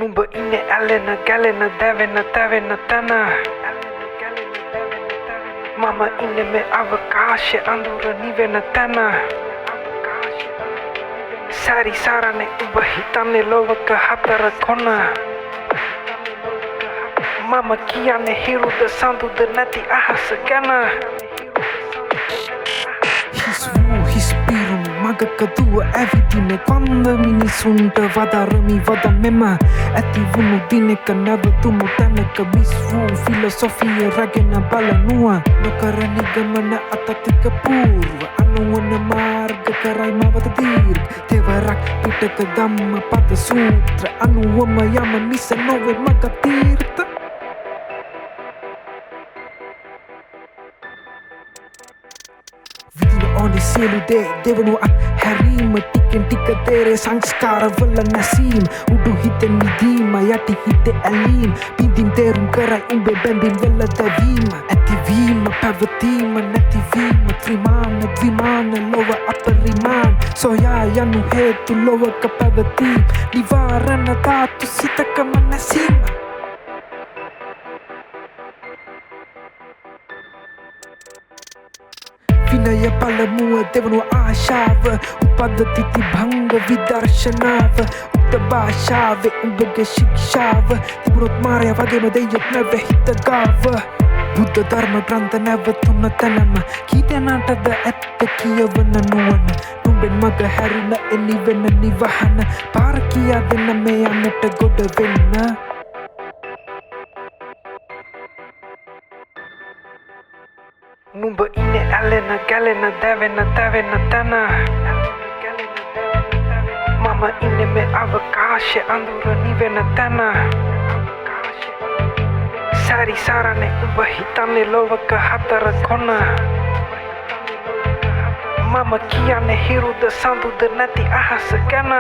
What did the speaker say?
නුඹ ඉන්නේ ඇලෙන ගැලෙන දැවෙන තැවෙන තැන මම ඉන්නේ මේ අවකාශය අඳුර නිවෙන තැන සැරි සාරනේ ඔබ හිතන්නේ ලෝක හතර කොන මම කියන්නේ හිරුද සඳුද නැති අහස ගැන හිස්පිරුම් මගකදුව ඇවිදින කොන්ද මිනිසුන්ට වදාරමි වද මෙම ඇති වුණු දිනක නැවතුණු තැනක මිස් වූ ෆිලොසොෆිය රැගෙන බලනුව නොකර නිගමන අතතික පූර්ව අනුවන මාර්ග කරයි මවත දීර්ඝ තෙවරක් පිටක ධම්ම පද සූත්‍ර අනුවම යම මිස නොවේ මග තීර්ථ ඕනි සියලු දේ දෙවනු අත්හැරීම ටිකෙන් ටික තේරේ සංස්කාරවල නැසීම උඩු හිතෙන් මිදීම යටි හිතේ ඇලීම පින්දීම් තේරුම් කරයි උඹේ බැඳීම් වල දැවීම ඇතිවීම පැවතීම නැතිවීම ත්‍රිමාන ද්විමාන ලොව අපරිමාණ සොයා යනු හේතු ලොවක පැවතීම නිවාරණ ධාතු සිතකම නැසීම විනය පළමුව දෙවනු ආශාව උපදතිති භංග විදර්ශනාව උත්ත භාෂාවේ උඹගේ ශික්ෂාව තිබුණොත් මාරය වගේම දෙයොත් නැව හිත ගාව බුද්ධ ධර්ම ග්‍රන්ථ නැවතුන තැනම කීදෙනාටද ඇත්ත කියවන නුවණ නුඹෙන් මග හැරුණ එනිවෙන නිවහන පාර කියා දෙන්න මේ යන්නට ගොඩ වෙන්න නුඹ ඉන්නේ ඇලෙන ගැලෙන දැවෙන තැවෙන තැන මම ඉන්නේ මේ අවකාශය අඳුර නිවෙන තැන සැරි සාරනේ ඔබ හිතන්නේ ලෝක හතර කොන මම කියන්නේ හිරුද සඳුද නැති අහස ගැන